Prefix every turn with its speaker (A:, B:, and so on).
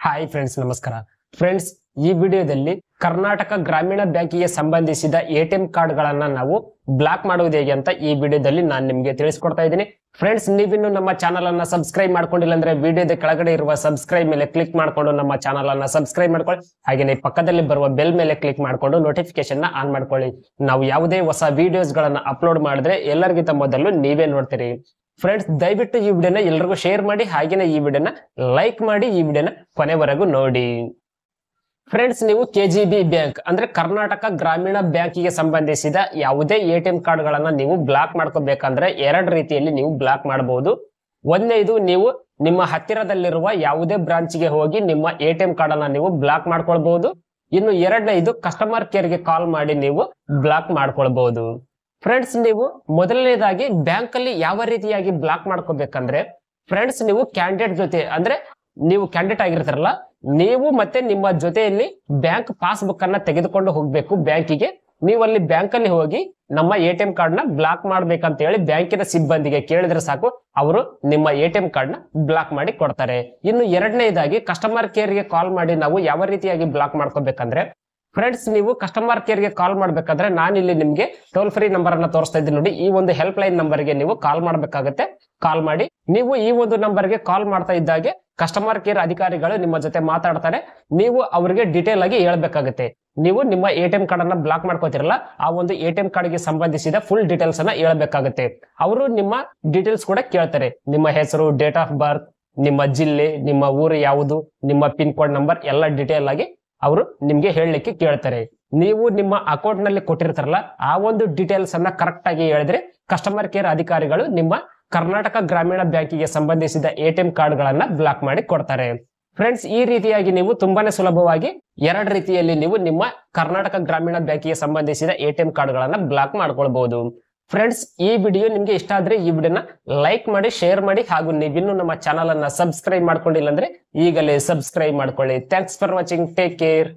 A: Hi friends, ನಮಸ್ಕಾರ friends. ಈ ವಿಡಿಯೋದಲ್ಲಿ ಕರ್ನಾಟಕ ಗ್ರಾಮೀಣ ಬ್ಯಾಂಕಿಗೆ ಸಂಬಂಧಿಸಿದ ಎಟಿಎಂ ಕಾರ್ಡ್ಗಳನ್ನ ನಾವು ಬ್ಲಾಕ್ ಮಾಡುವುದು ಹೇಗೆ ಅಂತ ಈ ವಿಡಿಯೋದಲ್ಲಿ ನಾನು ನಿಮಗೆ ತಿಳಿಸ್ಕೊಡ್ತಾ ಇದ್ದೀನಿ. ಫ್ರೆಂಡ್ಸ್, ನೀವಿನ್ನು ನಮ್ಮ ಚಾನಲ್ ಅನ್ನ ಸಬ್ಸ್ಕ್ರೈಬ್ ಮಾಡ್ಕೊಂಡಿಲ್ಲ ಅಂದ್ರೆ ವಿಡಿಯೋದ ಕೆಳಗಡೆ ಇರುವ ಸಬ್ಸ್ಕ್ರೈಬ್ ಮೇಲೆ ಕ್ಲಿಕ್ ಮಾಡ್ಕೊಂಡು ನಮ್ಮ ಚಾನಲ್ ಅನ್ನ ಸಬ್ಸ್ಕ್ರೈಬ್ ಮಾಡ್ಕೊಳ್ಳಿ. ಹಾಗೆಯೇ ಪಕ್ಕದಲ್ಲಿ ಬರುವ ಬೆಲ್ ಮೇಲೆ ಕ್ಲಿಕ್ ಮಾಡ್ಕೊಂಡು ನೋಟಿಫಿಕೇಶನ್ ನ ಆನ್ ಮಾಡ್ಕೊಳ್ಳಿ. ನಾವು ಯಾವುದೇ ಹೊಸ ವಿಡಿಯೋಸ್ ಗಳನ್ನ ಅಪ್ಲೋಡ್ ಮಾಡಿದ್ರೆ ಎಲ್ಲರಿಗಿಂತ ಮೊದಲು ನೀವೇ ನೋಡ್ತೀರಿ. ಫ್ರೆಂಡ್ಸ್, ದಯವಿಟ್ಟು ಈ ವಿಡಿಯೋನ ಎಲ್ಲರಿಗೂ ಶೇರ್ ಮಾಡಿ, ಹಾಗೇನೆ ಈ ವಿಡಿಯೋನ ಲೈಕ್ ಮಾಡಿ, ಈ ವಿಡಿಯೋನ ಕೊನೆವರೆಗೂ ನೋಡಿ. ಫ್ರೆಂಡ್ಸ್, ನೀವು ಕೆಜಿಬಿ ಬ್ಯಾಂಕ್ ಅಂದ್ರೆ ಕರ್ನಾಟಕ ಗ್ರಾಮೀಣ ಬ್ಯಾಂಕಿಗೆ ಸಂಬಂಧಿಸಿದ ಯಾವುದೇ ಎಟಿಎಂ ಕಾರ್ಡ್ಗಳನ್ನ ನೀವು ಬ್ಲಾಕ್ ಮಾಡ್ಕೋಬೇಕಂದ್ರೆ ಎರಡು ರೀತಿಯಲ್ಲಿ ನೀವು ಬ್ಲಾಕ್ ಮಾಡಬಹುದು. ಒಂದನೇದು, ನೀವು ನಿಮ್ಮ ಹತ್ತಿರದಲ್ಲಿರುವ ಯಾವುದೇ ಬ್ರಾಂಚ್ಗೆ ಹೋಗಿ ನಿಮ್ಮ ಎಟಿಎಂ ಕಾರ್ಡ್ ಅನ್ನ ನೀವು ಬ್ಲಾಕ್ ಮಾಡ್ಕೊಳ್ಬಹುದು. ಇನ್ನು ಎರಡನೇದು, ಕಸ್ಟಮರ್ ಕೇರ್ ಗೆ ಕಾಲ್ ಮಾಡಿ ನೀವು ಬ್ಲಾಕ್ ಮಾಡ್ಕೊಳ್ಬಹುದು. ಫ್ರೆಂಡ್ಸ್, ನೀವು ಮೊದಲನೇದಾಗಿ ಬ್ಯಾಂಕ್ ಅಲ್ಲಿ ಯಾವ ರೀತಿಯಾಗಿ ಬ್ಲಾಕ್ ಮಾಡ್ಕೋಬೇಕಂದ್ರೆ, ಫ್ರೆಂಡ್ಸ್, ನೀವು ಕ್ಯಾಂಡಿಡೇಟ್ ಜೊತೆ ಅಂದ್ರೆ ನೀವು ಕ್ಯಾಂಡಿಡೇಟ್ ಆಗಿರ್ತಾರಲ್ಲ, ನೀವು ಮತ್ತೆ ನಿಮ್ಮ ಜೊತೆಯಲ್ಲಿ ಬ್ಯಾಂಕ್ ಪಾಸ್ಬುಕ್ ಅನ್ನ ತೆಗೆದುಕೊಂಡು ಹೋಗ್ಬೇಕು ಬ್ಯಾಂಕಿಗೆ. ನೀವು ಅಲ್ಲಿ ಬ್ಯಾಂಕ್ ಅಲ್ಲಿ ಹೋಗಿ ನಮ್ಮ ಎಟಿಎಂ ಕಾರ್ಡ್ ನ ಬ್ಲಾಕ್ ಮಾಡ್ಬೇಕಂತ ಹೇಳಿ ಬ್ಯಾಂಕಿನ ಸಿಬ್ಬಂದಿಗೆ ಕೇಳಿದ್ರೆ ಸಾಕು, ಅವರು ನಿಮ್ಮ ಎಟಿಎಂ ಕಾರ್ಡ್ ನ ಬ್ಲಾಕ್ ಮಾಡಿ ಕೊಡ್ತಾರೆ. ಇನ್ನು ಎರಡನೇದಾಗಿ, ಕಸ್ಟಮರ್ ಕೇರ್ ಗೆ ಕಾಲ್ ಮಾಡಿ ನಾವು ಯಾವ ರೀತಿಯಾಗಿ ಬ್ಲಾಕ್ ಮಾಡ್ಕೋಬೇಕಂದ್ರೆ, ಫ್ರೆಂಡ್ಸ್, ನೀವು ಕಸ್ಟಮರ್ ಕೇರ್ ಗೆ ಕಾಲ್ ಮಾಡ್ಬೇಕಾದ್ರೆ ನಾನಿಲ್ಲಿ ನಿಮ್ಗೆ ಟೋಲ್ ಫ್ರೀ ನಂಬರ್ ಅನ್ನ ತೋರಿಸ್ತಾ ಇದ್ದೀನಿ ನೋಡಿ. ಈ ಒಂದು ಹೆಲ್ಪ್ ಲೈನ್ ನಂಬರ್ ಗೆ ನೀವು ಕಾಲ್ ಮಾಡ್ಬೇಕಾಗತ್ತೆ. ಕಾಲ್ ಮಾಡಿ ನೀವು ಈ ಒಂದು ನಂಬರ್ ಗೆ ಕಾಲ್ ಮಾಡ್ತಾ ಇದ್ದಾಗೆ ಕಸ್ಟಮರ್ ಕೇರ್ ಅಧಿಕಾರಿಗಳು ನಿಮ್ಮ ಜೊತೆ ಮಾತಾಡ್ತಾರೆ. ನೀವು ಅವರಿಗೆ ಡೀಟೇಲ್ ಆಗಿ ಹೇಳ್ಬೇಕಾಗುತ್ತೆ. ನೀವು ನಿಮ್ಮ ಎಟಿಎಂ ಕಾರ್ಡ್ ಅನ್ನ ಬ್ಲಾಕ್ ಮಾಡ್ಕೋತಿರಲ್ಲ, ಆ ಒಂದು ಎಟಿಎಂ ಕಾರ್ಡ್ ಗೆ ಸಂಬಂಧಿಸಿದ ಫುಲ್ ಡೀಟೇಲ್ಸ್ ಅನ್ನ ಹೇಳ್ಬೇಕಾಗುತ್ತೆ. ಅವರು ನಿಮ್ಮ ಡೀಟೇಲ್ಸ್ ಕೂಡ ಕೇಳ್ತಾರೆ. ನಿಮ್ಮ ಹೆಸರು, ಡೇಟ್ ಆಫ್ ಬರ್ತ್, ನಿಮ್ಮ ಜಿಲ್ಲೆ, ನಿಮ್ಮ ಊರು ಯಾವುದು, ನಿಮ್ಮ ಪಿನ್ ಕೋಡ್ ನಂಬರ್ ಎಲ್ಲ ಡೀಟೇಲ್ ಆಗಿ ಅವರು ನಿಮ್ಗೆ ಹೇಳಲಿಕ್ಕೆ ಕೇಳ್ತಾರೆ. ನೀವು ನಿಮ್ಮ ಅಕೌಂಟ್ ನಲ್ಲಿ ಕೊಟ್ಟಿರ್ತಾರಲ್ಲ, ಆ ಒಂದು ಡೀಟೇಲ್ಸ್ ಅನ್ನ ಕರೆಕ್ಟ್ ಆಗಿ ಹೇಳಿದ್ರೆ ಕಸ್ಟಮರ್ ಕೇರ್ ಅಧಿಕಾರಿಗಳು ನಿಮ್ಮ ಕರ್ನಾಟಕ ಗ್ರಾಮೀಣ ಬ್ಯಾಂಕಿಗೆ ಸಂಬಂಧಿಸಿದ ಎಟಿಎಂ ಕಾರ್ಡ್ ಗಳನ್ನ ಬ್ಲಾಕ್ ಮಾಡಿ ಕೊಡ್ತಾರೆ. ಫ್ರೆಂಡ್ಸ್, ಈ ರೀತಿಯಾಗಿ ನೀವು ತುಂಬಾನೇ ಸುಲಭವಾಗಿ ಎರಡು ರೀತಿಯಲ್ಲಿ ನೀವು ನಿಮ್ಮ ಕರ್ನಾಟಕ ಗ್ರಾಮೀಣ ಬ್ಯಾಂಕಿಗೆ ಸಂಬಂಧಿಸಿದ ಎಟಿಎಂ ಕಾರ್ಡ್ ಗಳನ್ನ ಬ್ಲಾಕ್ ಮಾಡ್ಕೊಳ್ಬಹುದು. ಫ್ರೆಂಡ್ಸ್, ಈ ವಿಡಿಯೋ ನಿಮ್ಗೆ ಇಷ್ಟ ಆದ್ರೆ ಈ ವಿಡಿಯೋನ ಲೈಕ್ ಮಾಡಿ, ಶೇರ್ ಮಾಡಿ, ಹಾಗೂ ನೀವಿನ್ನು ನಮ್ಮ ಚಾನಲ್ ಅನ್ನ ಸಬ್ಸ್ಕ್ರೈಬ್ ಮಾಡ್ಕೊಂಡಿಲ್ಲ ಅಂದ್ರೆ ಈಗಲೇ ಸಬ್ಸ್ಕ್ರೈಬ್ ಮಾಡ್ಕೊಳ್ಳಿ. Thanks for watching. Take care.